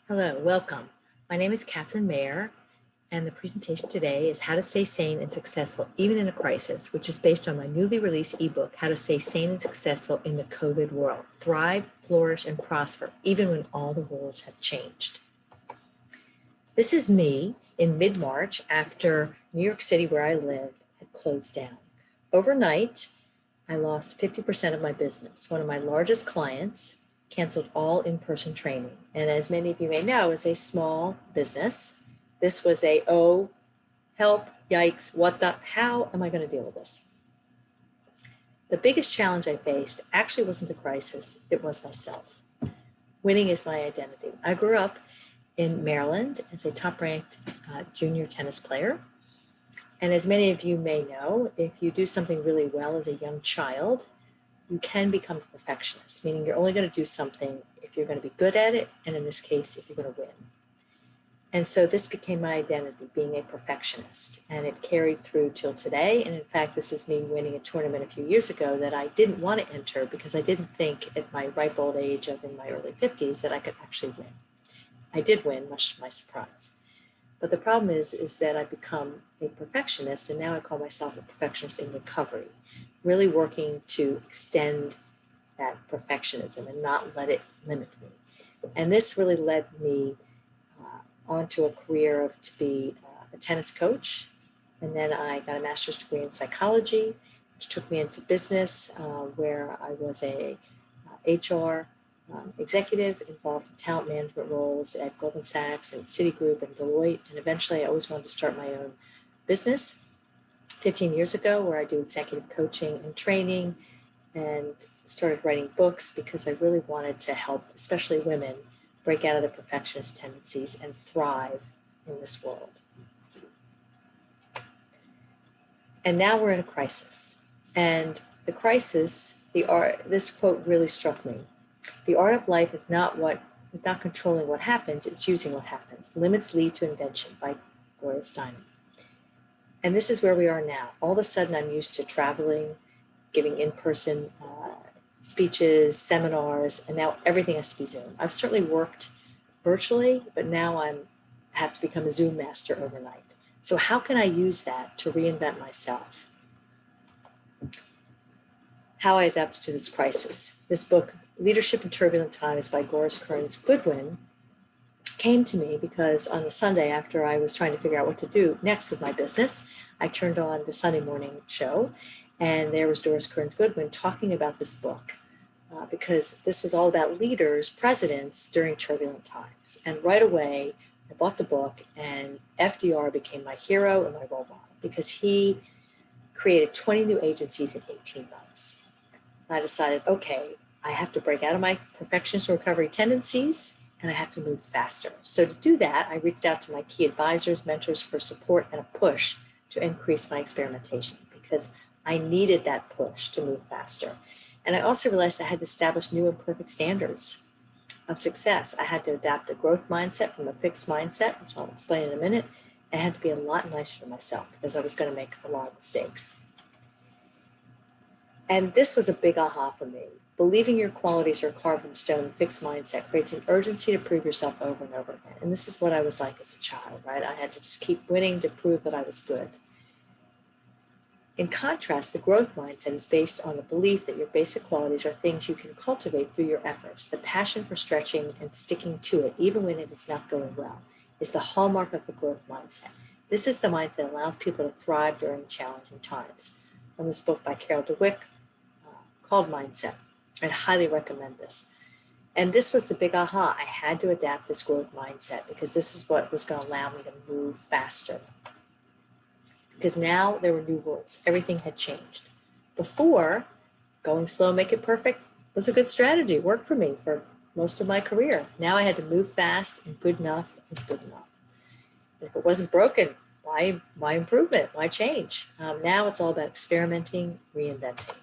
Hello, welcome. My name is Katheryn Mayer, and the presentation today is How to Stay Sane and Successful Even in a Crisis, which is based on my newly released ebook, How to Stay Sane and Successful in the COVID World, Thrive, Flourish, and Prosper, even when all the rules have changed. This is me in mid-March after New York City, where I lived, had closed down. Overnight, I lost 50% of my business. One of my largest clients canceled all in-person training. And as many of you may know, as a small business, this was oh, help, yikes, how am I going to deal with this? The biggest challenge I faced actually wasn't the crisis, it was myself. Winning is my identity. I grew up in Maryland as a top-ranked junior tennis player. And as many of you may know, if you do something really well as a young child, you can become a perfectionist, meaning you're only going to do something if you're going to be good at it, and in this case, if you're going to win. And so this became my identity, being a perfectionist, and it carried through till today. And in fact, this is me winning a tournament a few years ago that I didn't want to enter because I didn't think at my ripe old age of in my early 50s that I could actually win. I did win, much to my surprise. But the problem is that I've become a perfectionist, and now I call myself a perfectionist in recovery, really working to extend that perfectionism and not let it limit me. And this really led me onto a career to be a tennis coach. And then I got a master's degree in psychology, which took me into business, where I was a HR executive involved in talent management roles at Goldman Sachs and Citigroup and Deloitte. And eventually I always wanted to start my own business 15 years ago, where I do executive coaching and training, and started writing books because I really wanted to help, especially women, break out of their perfectionist tendencies and thrive in this world. And now we're in a crisis. And the crisis, this quote really struck me. The art of life is not controlling what happens, it's using what happens. Limits lead to invention, by Gloria Steinem. And this is where we are now. All of a sudden, I'm used to traveling, giving in-person speeches, seminars, and now everything has to be Zoom. I've certainly worked virtually, but now I have to become a Zoom master overnight. So how can I use that to reinvent myself? How I adapt to this crisis. This book, Leadership in Turbulent Times by Doris Kearns Goodwin, came to me because on the Sunday after I was trying to figure out what to do next with my business, I turned on the Sunday morning show, and there was Doris Kearns Goodwin talking about this book because this was all about leaders, presidents during turbulent times. And right away, I bought the book, and FDR became my hero and my role model because he created 20 new agencies in 18 months. And I decided, okay, I have to break out of my perfectionist recovery tendencies, and I have to move faster. So to do that, I reached out to my key advisors, mentors for support and a push to increase my experimentation because I needed that push to move faster. And I also realized I had to establish new and perfect standards of success. I had to adapt a growth mindset from a fixed mindset, which I'll explain in a minute. I had to be a lot nicer to myself because I was going to make a lot of mistakes. And this was a big aha for me. Believing your qualities are carved in stone, the fixed mindset creates an urgency to prove yourself over and over again. And this is what I was like as a child, right? I had to just keep winning to prove that I was good. In contrast, the growth mindset is based on the belief that your basic qualities are things you can cultivate through your efforts. The passion for stretching and sticking to it, even when it is not going well, is the hallmark of the growth mindset. This is the mindset that allows people to thrive during challenging times. From this book by Carol DeWick called Mindset. I'd highly recommend this. And this was the big aha. I had to adapt this growth mindset because this is what was going to allow me to move faster. Because now there were new rules. Everything had changed. Before, going slow, make it perfect was a good strategy. It worked for me for most of my career. Now I had to move fast, and good enough was good enough. And if it wasn't broken, why improvement? Why change? Now it's all about experimenting, reinventing.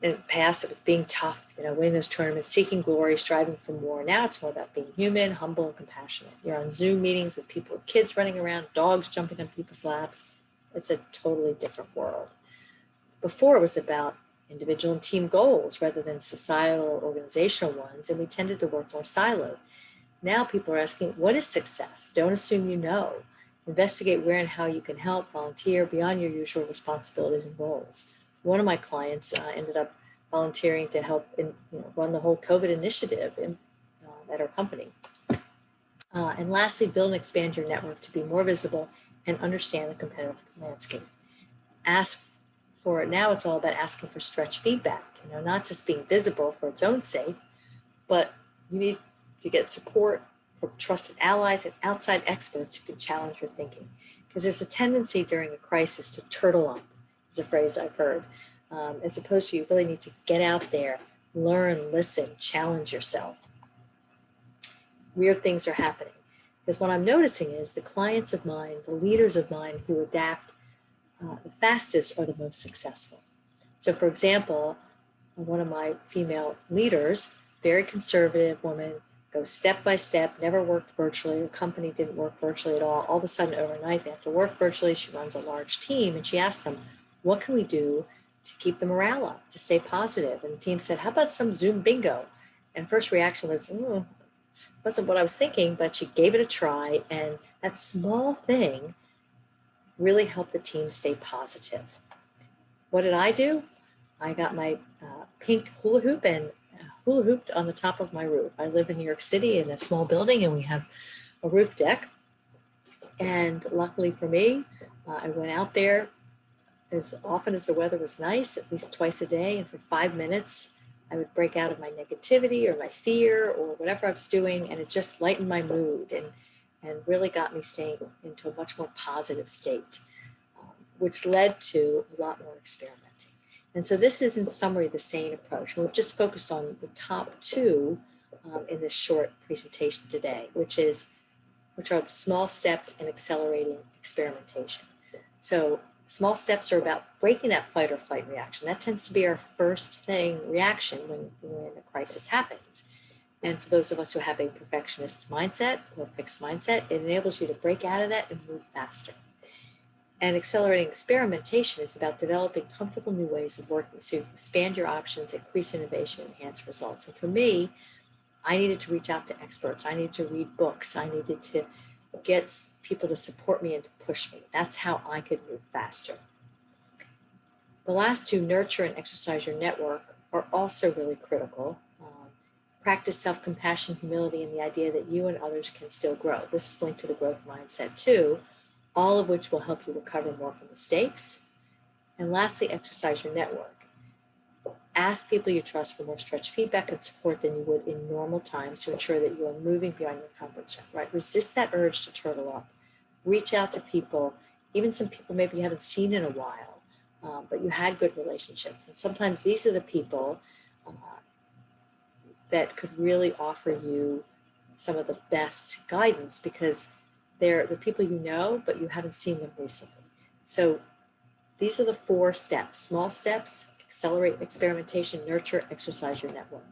In the past, it was being tough, winning those tournaments, seeking glory, striving for more. Now it's more about being human, humble, and compassionate. You're on Zoom meetings with people with kids running around, dogs jumping on people's laps. It's a totally different world. Before, it was about individual and team goals rather than societal or organizational ones, and we tended to work more siloed. Now people are asking, what is success? Don't assume you know. Investigate where and how you can help, volunteer beyond your usual responsibilities and roles. One of my clients ended up volunteering to help run the whole COVID initiative at our company. And lastly, build and expand your network to be more visible and understand the competitive landscape. Now it's all about asking for stretch feedback, not just being visible for its own sake, but you need to get support from trusted allies and outside experts who can challenge your thinking. Because there's a tendency during a crisis to turtle up, is a phrase I've heard, as opposed to you really need to get out there, learn, listen, challenge yourself. Weird things are happening. Because what I'm noticing is the clients of mine, the leaders of mine who adapt the fastest are the most successful. So for example, one of my female leaders, very conservative woman, goes step by step, never worked virtually. Her company didn't work virtually at all. All of a sudden overnight, they have to work virtually. She runs a large team and she asked them, what can we do to keep the morale up, to stay positive? And the team said, how about some Zoom bingo? And first reaction was, wasn't what I was thinking, but she gave it a try. And that small thing really helped the team stay positive. What did I do? I got my pink hula hoop and hula hooped on the top of my roof. I live in New York City in a small building and we have a roof deck. And luckily for me, I went out there as often as the weather was nice, at least twice a day. And for 5 minutes, I would break out of my negativity or my fear or whatever I was doing. And it just lightened my mood and really got me staying into a much more positive state, which led to a lot more experimenting. And so this is in summary the same approach. And we've just focused on the top two in this short presentation today, which are the small steps and accelerating experimentation. So small steps are about breaking that fight or flight reaction. That tends to be our first reaction when a crisis happens. And for those of us who have a perfectionist mindset or fixed mindset, it enables you to break out of that and move faster. And accelerating experimentation is about developing comfortable new ways of working. So you expand your options, increase innovation, enhance results. And for me, I needed to reach out to experts. I needed to read books. I needed to get people to support me and to push me. That's how I could move faster. The last two, nurture and exercise your network, are also really critical. Practice self-compassion, humility, and the idea that you and others can still grow. This is linked to the growth mindset too, all of which will help you recover more from mistakes. And lastly, exercise your network. Ask people you trust for more stretch feedback and support than you would in normal times to ensure that you are moving beyond your comfort zone, right? Resist that urge to turtle up. Reach out to people, even some people maybe you haven't seen in a while, but you had good relationships. And sometimes these are the people that could really offer you some of the best guidance because they're the people you know, but you haven't seen them recently. So these are the 4 steps: small steps, accelerate experimentation, nurture, exercise your network.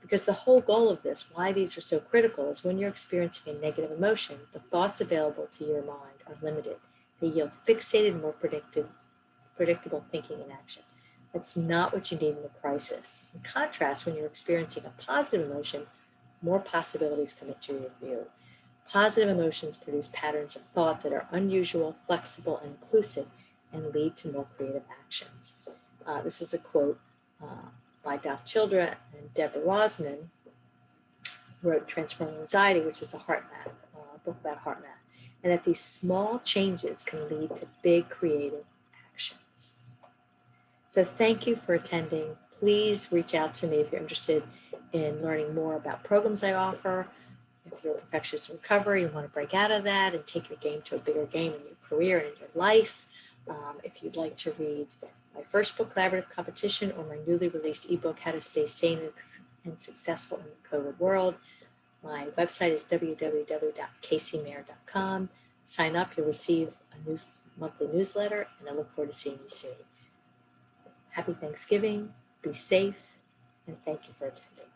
Because the whole goal of this, why these are so critical, is when you're experiencing a negative emotion, the thoughts available to your mind are limited. They yield fixated, more predictable thinking and action. That's not what you need in a crisis. In contrast, when you're experiencing a positive emotion, more possibilities come into your view. Positive emotions produce patterns of thought that are unusual, flexible, and inclusive, and lead to more creative actions. This is a quote by Doc Childra and Deborah Rosman, who wrote Transforming Anxiety, which is a heart math, book about heart math, and that these small changes can lead to big creative actions. So thank you for attending. Please reach out to me if you're interested in learning more about programs I offer. If you're a perfectionist in recovery, you want to break out of that and take your game to a bigger game in your career and in your life. If you'd like to read my first book, Collaborative Competition, or my newly released ebook, How to Stay Sane and Successful in the COVID World, my website is www.caseymayer.com. Sign up, you'll receive a monthly newsletter, and I look forward to seeing you soon. Happy Thanksgiving, be safe, and thank you for attending.